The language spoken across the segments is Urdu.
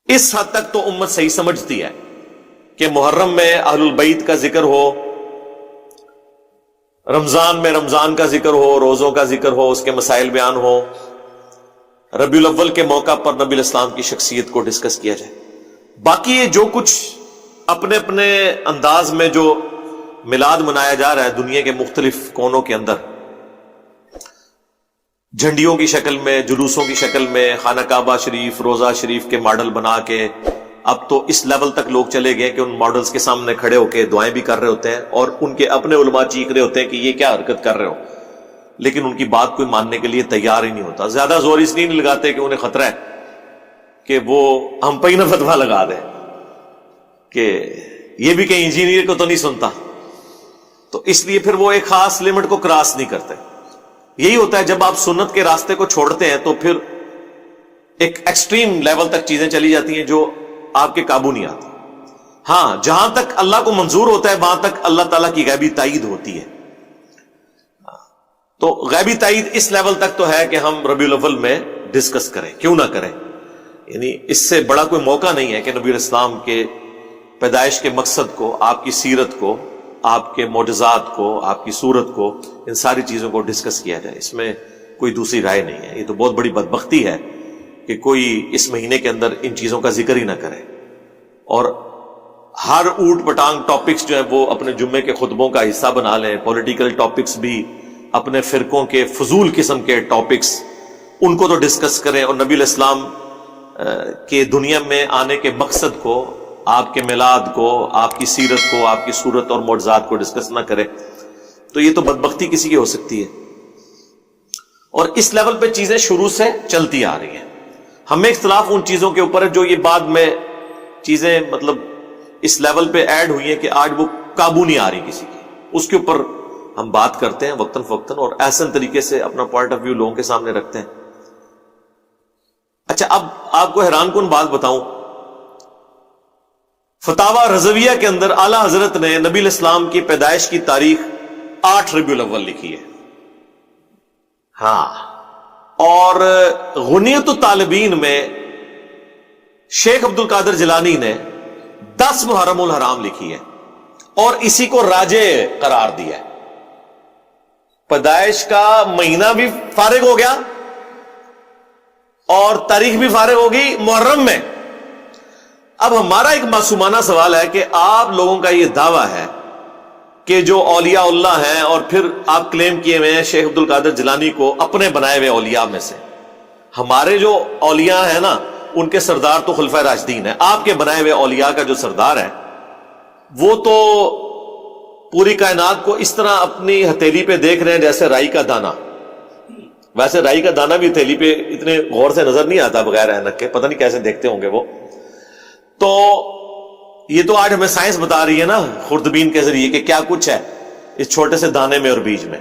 اس حد تک تو امت صحیح سمجھتی ہے کہ محرم میں اہل البیت کا ذکر ہو، رمضان میں رمضان کا ذکر ہو، روزوں کا ذکر ہو، اس کے مسائل بیان ہو، ربیع الاول کے موقع پر نبی الاسلام کی شخصیت کو ڈسکس کیا جائے۔ باقی یہ جو کچھ اپنے اپنے انداز میں جو میلاد منایا جا رہا ہے دنیا کے مختلف کونوں کے اندر، جھنڈیوں کی شکل میں، جلوسوں کی شکل میں، خانہ کعبہ شریف، روزہ شریف کے ماڈل بنا کے، اب تو اس لیول تک لوگ چلے گئے کہ ان ماڈلز کے سامنے کھڑے ہو کے دعائیں بھی کر رہے ہوتے ہیں، اور ان کے اپنے علماء چیخ رہے ہوتے ہیں کہ یہ کیا حرکت کر رہے ہو، لیکن ان کی بات کوئی ماننے کے لیے تیار ہی نہیں ہوتا۔ زیادہ زور اس لیے نہیں لگاتے کہ انہیں خطرہ ہے کہ وہ ہم پہ ہی نہ فتویٰ لگا دیں کہ یہ بھی کہیں انجینئر کو تو نہیں سنتا، تو اس لیے پھر وہ ایک خاص لمٹ کو کراس نہیں کرتے۔ یہی ہوتا ہے جب آپ سنت کے راستے کو چھوڑتے ہیں تو پھر ایک ایکسٹریم لیول تک چیزیں چلی جاتی ہیں جو آپ کے قابو نہیں آتی۔ ہاں، جہاں تک اللہ کو منظور ہوتا ہے وہاں تک اللہ تعالیٰ کی غیبی تائید ہوتی ہے۔ تو غیبی تائید اس لیول تک تو ہے کہ ہم ربیع الاول میں ڈسکس کریں، کیوں نہ کریں، یعنی اس سے بڑا کوئی موقع نہیں ہے کہ نبی الاسلام کے پیدائش کے مقصد کو، آپ کی سیرت کو، آپ کے معجزات کو، آپ کی صورت کو، ان ساری چیزوں کو ڈسکس کیا جائے۔ اس میں کوئی دوسری رائے نہیں ہے۔ یہ تو بہت بڑی بدبختی ہے کہ کوئی اس مہینے کے اندر ان چیزوں کا ذکر ہی نہ کرے، اور ہر اوٹ پٹانگ ٹاپکس جو ہیں وہ اپنے جمعے کے خطبوں کا حصہ بنا لیں، پولیٹیکل ٹاپکس بھی، اپنے فرقوں کے فضول قسم کے ٹاپکس، ان کو تو ڈسکس کریں، اور نبی الاسلام کے دنیا میں آنے کے مقصد کو، آپ کے میلاد کو، آپ کی سیرت کو، آپ کی صورت اور معجزات کو ڈسکس نہ کرے، تو یہ تو بدبختی کسی کی ہو سکتی ہے۔ اور اس لیول پہ چیزیں شروع سے چلتی آ رہی ہیں۔ ہمیں اختلاف ان چیزوں کے اوپر ہے جو یہ بعد میں چیزیں مطلب اس لیول پہ ایڈ ہوئی ہیں کہ آج وہ قابو نہیں آ رہی کسی کی، اس کے اوپر ہم بات کرتے ہیں وقتاً فوقتاً، اور احسن طریقے سے اپنا پوائنٹ آف ویو لوگوں کے سامنے رکھتے ہیں۔ اچھا، اب آپ کو حیران کن بات بتاؤں، فتاوی رضویہ کے اندر اعلی حضرت نے نبی الاسلام کی پیدائش کی تاریخ 8 ربیع الاول لکھی ہے۔ ہاں، اور غنیت الطالبین میں شیخ عبد القادر جیلانی نے 10 محرم الحرام لکھی ہے، اور اسی کو راجع قرار دیا ہے۔ پیدائش کا مہینہ بھی فارغ ہو گیا اور تاریخ بھی فارغ ہو گئی محرم میں۔ اب ہمارا ایک معصومانہ سوال ہے کہ آپ لوگوں کا یہ دعویٰ ہے کہ جو اولیاء اللہ ہیں، اور پھر آپ کلیم کیے ہوئے ہیں شیخ عبد القادر جیلانی کو اپنے بنائے ہوئے اولیاء میں سے، ہمارے جو اولیاء ہیں نا ان کے سردار تو خلفائے راشدین ہیں، آپ کے بنائے ہوئے اولیاء کا جو سردار ہے وہ تو پوری کائنات کو اس طرح اپنی ہتھیلی پہ دیکھ رہے ہیں جیسے رائی کا دانہ۔ ویسے رائی کا دانہ بھی ہتھیلی پہ اتنے غور سے نظر نہیں آتا بغیر اینک کے، پتہ نہیں کیسے دیکھتے ہوں گے وہ۔ تو یہ تو آج ہمیں سائنس بتا رہی ہے نا خوردبین کے ذریعے کہ کیا کچھ ہے اس چھوٹے سے دانے میں اور بیج میں۔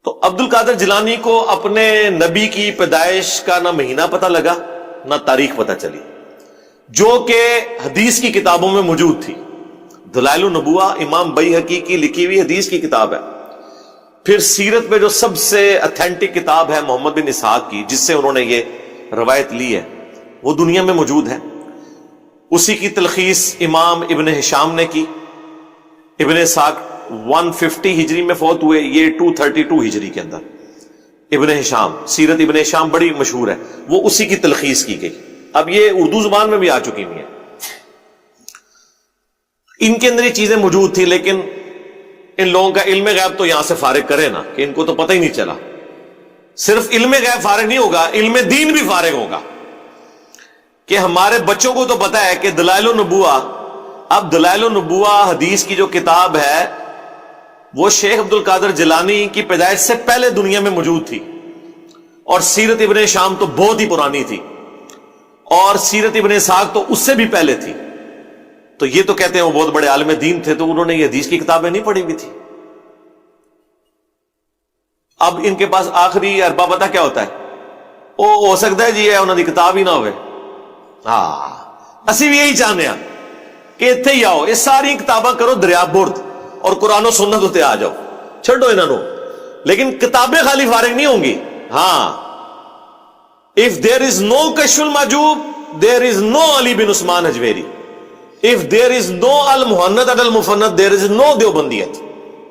تو عبد القادر جیلانی کو اپنے نبی کی پیدائش کا نہ مہینہ پتہ لگا نہ تاریخ پتہ چلی، جو کہ حدیث کی کتابوں میں موجود تھی۔ دلائل النبوہ امام بیہقی کی لکھی ہوئی حدیث کی کتاب ہے۔ پھر سیرت میں جو سب سے اتھینٹک کتاب ہے محمد بن اسحاق کی، جس سے انہوں نے یہ روایت لی ہے، وہ دنیا میں موجود ہے۔ اسی کی تلخیص امام ابن ہشام نے کی۔ ابن اسحاق 150 ہجری میں فوت ہوئے، یہ 232 ہجری کے اندر۔ ابن ہشام، سیرت ابن ہشام بڑی مشہور ہے، وہ اسی کی تلخیص کی گئی۔ اب یہ اردو زبان میں بھی آ چکی ہوئی ہیں۔ ان کے اندر یہ چیزیں موجود تھی، لیکن ان لوگوں کا علم غیب تو یہاں سے فارغ کرے نا کہ ان کو تو پتہ ہی نہیں چلا۔ صرف علم غیب فارغ نہیں ہوگا، علم دین بھی فارغ ہوگا کہ ہمارے بچوں کو تو پتہ ہے کہ دلائل النبوہ، اب دلائل النبوہ حدیث کی جو کتاب ہے وہ شیخ عبد القادر جیلانی کی پیدائش سے پہلے دنیا میں موجود تھی، اور سیرت ابن ہشام تو بہت ہی پرانی تھی، اور سیرت ابن اسحاق تو اس سے بھی پہلے تھی۔ تو یہ تو کہتے ہیں وہ بہت بڑے عالم دین تھے، تو انہوں نے یہ حدیث کی کتابیں نہیں پڑھی ہوئی تھی۔ اب ان کے پاس آخری اربا پتہ کیا ہوتا ہے؟ وہ ہو سکتا ہے جی انہوں نے کتاب ہی نہ ہوئے۔ ہاں، اسی بھی یہی چاہنے ہیں کہ اتنے ہی آؤ، یہ ساری کتاباں کرو دریا برد اور قرآن و سنت ہوتے آ جاؤ، چھڈو انہوں، لیکن کتابیں خالی فارغ نہیں ہوں گی۔ ہاں، If there is no Kashf al-Mahjub, there is no Ali bin Usman Ajweri. If there is no al-Muhannad al-Mufannad, there is no Deobandiyat.